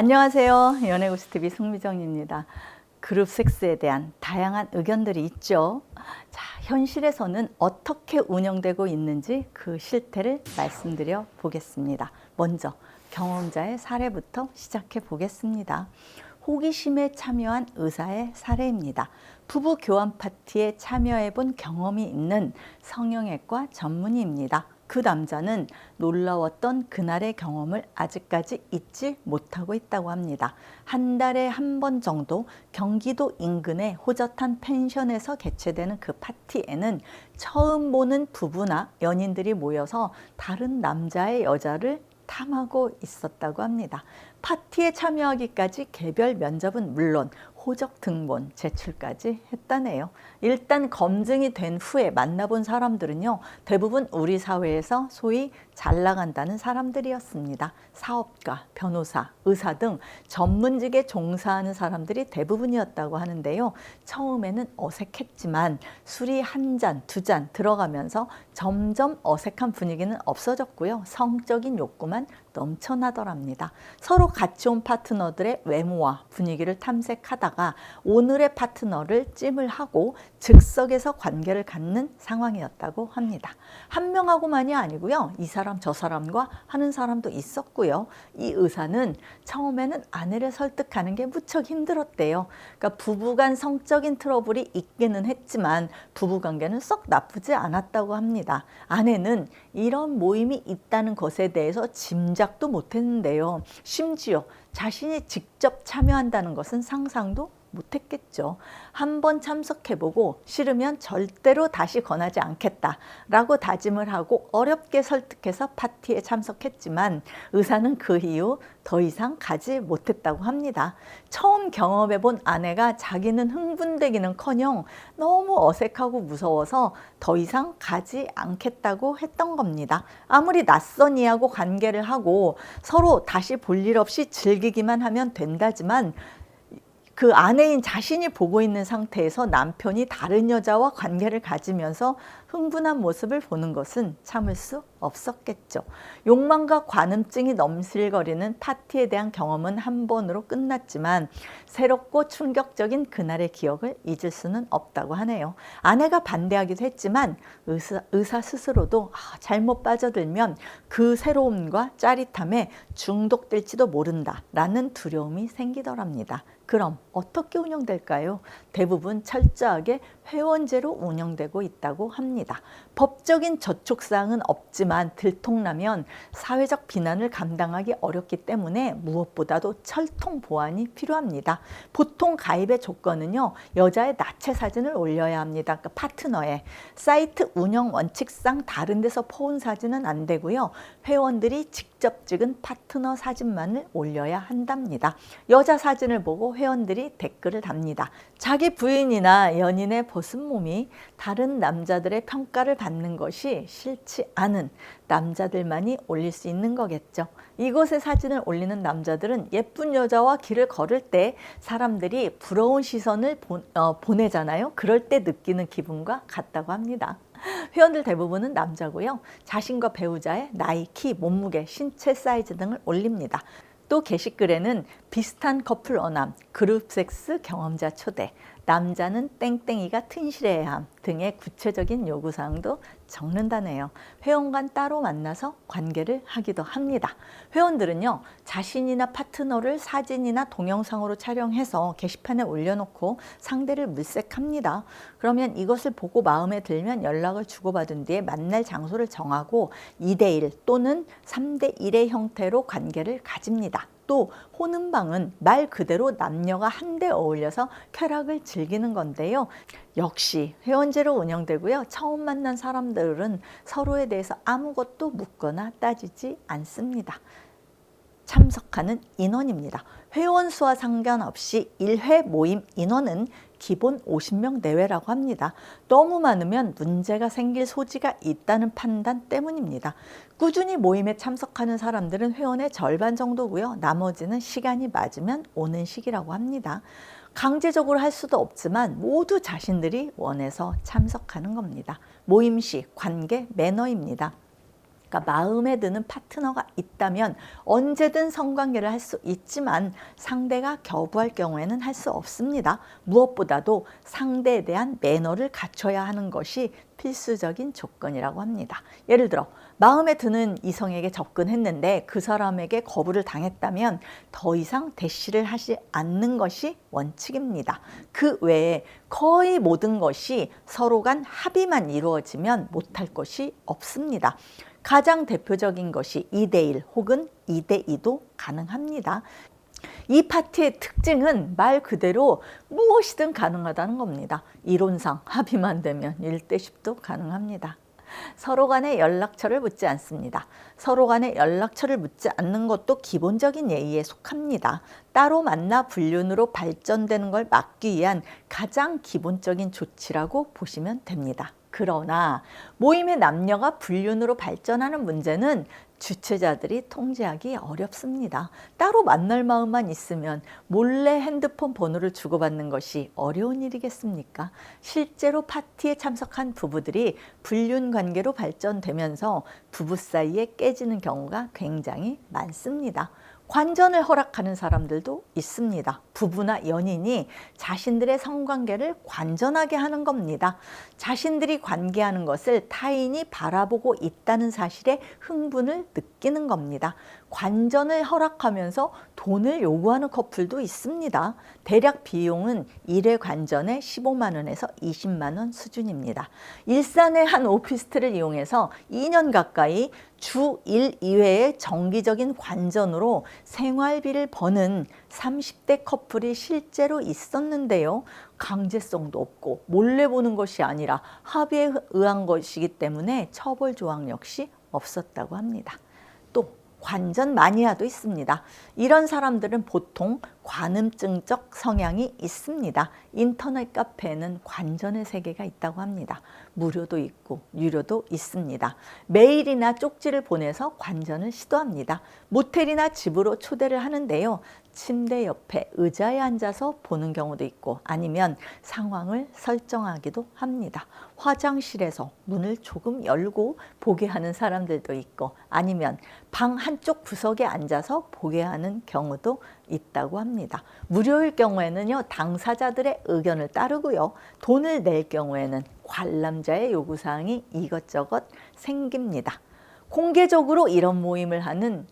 안녕하세요. 연애고시TV 송미정입니다. 그룹 섹스에 대한 다양한 의견들이 있죠. 자, 현실에서는 어떻게 운영되고 있는지 그 실태를 말씀드려 보겠습니다. 먼저 경험자의 사례부터 시작해 보겠습니다. 호기심에 참여한 의사의 사례입니다. 부부 교환 파티에 참여해 본 경험이 있는 성형외과 전문의입니다. 그 남자는 놀라웠던 그날의 경험을 아직까지 잊지 못하고 있다고 합니다. 한 달에 한 번 정도 경기도 인근의 호젓한 펜션에서 개최되는 그 파티에는 처음 보는 부부나 연인들이 모여서 다른 남자의 여자를 탐하고 있었다고 합니다. 파티에 참여하기까지 개별 면접은 물론 호적 등본 제출까지 했다네요. 일단 검증이 된 후에 만나본 사람들은요, 대부분 우리 사회에서 소위 잘 나간다는 사람들이었습니다. 사업가, 변호사, 의사 등 전문직에 종사하는 사람들이 대부분이었다고 하는데요. 처음에는 어색했지만 술이 한 잔, 두 잔 들어가면서 점점 어색한 분위기는 없어졌고요. 성적인 욕구만 넘쳐나더랍니다. 서로 같이 온 파트너들의 외모와 분위기를 탐색하다가 오늘의 파트너를 찜을 하고 즉석에서 관계를 갖는 상황이었다고 합니다. 한 명하고만이 아니고요. 이 사람 저 사람과 하는 사람도 있었고요. 이 의사는 처음에는 아내를 설득하는 게 무척 힘들었대요. 그러니까 부부간 성적인 트러블이 있기는 했지만 부부관계는 썩 나쁘지 않았다고 합니다. 아내는 이런 모임이 있다는 것에 대해서 짐작도 못했는데요. 심지어 자신이 직접 참여한다는 것은 상상도 못했겠죠. 한번 참석해보고 싫으면 절대로 다시 권하지 않겠다라고 다짐을 하고 어렵게 설득해서 파티에 참석했지만 의사는 그 이후 더 이상 가지 못했다고 합니다. 처음 경험해본 아내가 자기는 흥분되기는커녕 너무 어색하고 무서워서 더 이상 가지 않겠다고 했던 겁니다. 아무리 낯선 이하고 관계를 하고 서로 다시 볼 일 없이 즐기기만 하면 된다지만 그 아내인 자신이 보고 있는 상태에서 남편이 다른 여자와 관계를 가지면서 흥분한 모습을 보는 것은 참을 수 없었겠죠. 욕망과 관음증이 넘실거리는 파티에 대한 경험은 한 번으로 끝났지만 새롭고 충격적인 그날의 기억을 잊을 수는 없다고 하네요. 아내가 반대하기도 했지만 의사 스스로도 잘못 빠져들면 그 새로움과 짜릿함에 중독될지도 모른다라는 두려움이 생기더랍니다. 그럼 어떻게 운영될까요? 대부분 철저하게 회원제로 운영되고 있다고 합니다. 법적인 저촉사항은 없지만 들통나면 사회적 비난을 감당하기 어렵기 때문에 무엇보다도 철통 보안이 필요합니다. 보통 가입의 조건은요, 여자의 나체 사진을 올려야 합니다. 그러니까 파트너의 사이트 운영 원칙상 다른 데서 포온 사진은 안 되고요. 회원들이 직접 찍은 파트너 사진만을 올려야 한답니다. 여자 사진을 보고 회원들이 댓글을 답니다. 자기 부인이나 연인의 벗은 몸이 다른 남자들의 평가를 받는 것이 싫지 않은 남자들만이 올릴 수 있는 거겠죠. 이곳에 사진을 올리는 남자들은 예쁜 여자와 길을 걸을 때 사람들이 부러운 시선을 보내잖아요. 그럴 때 느끼는 기분과 같다고 합니다. 회원들 대부분은 남자고요. 자신과 배우자의 나이, 키, 몸무게, 신체 사이즈 등을 올립니다. 또 게시글에는 비슷한 커플 원함, 그룹 섹스 경험자 초대, 남자는 땡땡이가 튼실해야 함 등의 구체적인 요구사항도 적는다네요. 회원간 따로 만나서 관계를 하기도 합니다. 회원들은요, 자신이나 파트너를 사진이나 동영상으로 촬영해서 게시판에 올려놓고 상대를 물색합니다. 그러면 이것을 보고 마음에 들면 연락을 주고받은 뒤에 만날 장소를 정하고 2대1 또는 3대1의 형태로 관계를 가집니다. 또 호는방은 말 그대로 남녀가 한데 어울려서 쾌락을 즐기는 건데요. 역시 회원제로 운영되고요. 처음 만난 사람들은 서로에 대해서 아무것도 묻거나 따지지 않습니다. 참석하는 인원입니다. 회원 수와 상관없이 1회 모임 인원은 기본 50명 내외라고 합니다. 너무 많으면 문제가 생길 소지가 있다는 판단 때문입니다. 꾸준히 모임에 참석하는 사람들은 회원의 절반 정도고요. 나머지는 시간이 맞으면 오는 시기라고 합니다. 강제적으로 할 수도 없지만 모두 자신들이 원해서 참석하는 겁니다. 모임 시 관계 매너입니다. 그러니까 마음에 드는 파트너가 있다면 언제든 성관계를 할 수 있지만 상대가 거부할 경우에는 할 수 없습니다. 무엇보다도 상대에 대한 매너를 갖춰야 하는 것이 필수적인 조건이라고 합니다. 예를 들어 마음에 드는 이성에게 접근했는데 그 사람에게 거부를 당했다면 더 이상 대시를 하지 않는 것이 원칙입니다. 그 외에 거의 모든 것이 서로 간 합의만 이루어지면 못할 것이 없습니다. 가장 대표적인 것이 2대1 혹은 2대2도 가능합니다. 이 파티의 특징은 말 그대로 무엇이든 가능하다는 겁니다. 이론상 합의만 되면 1대10도 가능합니다. 서로 간에 연락처를 묻지 않습니다. 서로 간에 연락처를 묻지 않는 것도 기본적인 예의에 속합니다. 따로 만나 불륜으로 발전되는 걸 막기 위한 가장 기본적인 조치라고 보시면 됩니다. 그러나 모임의 남녀가 불륜으로 발전하는 문제는 주최자들이 통제하기 어렵습니다. 따로 만날 마음만 있으면 몰래 핸드폰 번호를 주고받는 것이 어려운 일이겠습니까? 실제로 파티에 참석한 부부들이 불륜 관계로 발전되면서 부부 사이에 깨지는 경우가 굉장히 많습니다. 관전을 허락하는 사람들도 있습니다. 부부나 연인이 자신들의 성관계를 관전하게 하는 겁니다. 자신들이 관계하는 것을 타인이 바라보고 있다는 사실에 흥분을 느끼는 겁니다. 관전을 허락하면서 돈을 요구하는 커플도 있습니다. 대략 비용은 1회 관전에 15만 원에서 20만 원 수준입니다. 일산의 한 오피스텔을 이용해서 2년 가까이 주 1, 2회의 정기적인 관전으로 생활비를 버는 30대 커플이 실제로 있었는데요. 강제성도 없고 몰래 보는 것이 아니라 합의에 의한 것이기 때문에 처벌 조항 역시 없었다고 합니다. 또 관전 마니아도 있습니다. 이런 사람들은 보통 관음증적 성향이 있습니다. 인터넷 카페에는 관전의 세계가 있다고 합니다. 무료도 있고 유료도 있습니다. 메일이나 쪽지를 보내서 관전을 시도합니다. 모텔이나 집으로 초대를 하는데요. 침대 옆에 의자에 앉아서 보는 경우도 있고 아니면 상황을 설정하기도 합니다. 화장실에서 문을 조금 열고 보게 하는 사람들도 있고 아니면 방 한쪽 구석에 앉아서 보게 하는 경우도 있다고 합니다. 무료일 경우에는요, 당사자들의 의견을 따르고요. 돈을 낼 경우에는 관람자의 요구사항이 이것저것 생깁니다. 공개적으로 이런 모임을 하는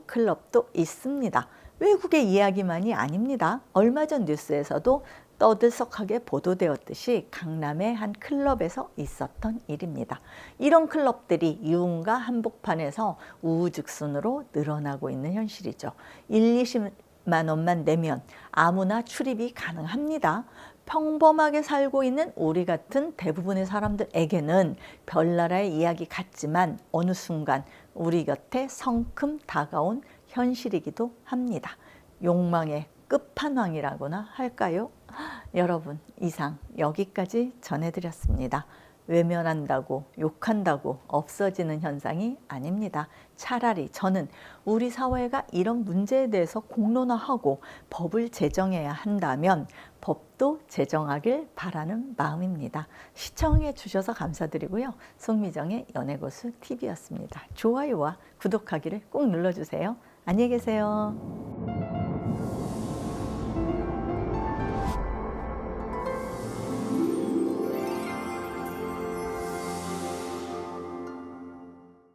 클럽도 있습니다. 외국의 이야기만이 아닙니다. 얼마 전 뉴스에서도 떠들썩하게 보도되었듯이 강남의 한 클럽에서 있었던 일입니다. 이런 클럽들이 유흥과 한복판에서 우후죽순으로 늘어나고 있는 현실이죠. 1, 20만 원만 내면 아무나 출입이 가능합니다. 평범하게 살고 있는 우리 같은 대부분의 사람들에게는 별나라의 이야기 같지만 어느 순간 우리 곁에 성큼 다가온 현실이기도 합니다. 욕망의 끝판왕이라고나 할까요? 여러분, 이상 여기까지 전해드렸습니다. 외면한다고 욕한다고 없어지는 현상이 아닙니다. 차라리 저는 우리 사회가 이런 문제에 대해서 공론화하고 법을 제정해야 한다면 법도 제정하길 바라는 마음입니다. 시청해 주셔서 감사드리고요. 송미정의 연애고수 TV였습니다. 좋아요와 구독하기를 꼭 눌러주세요. 안녕히 계세요.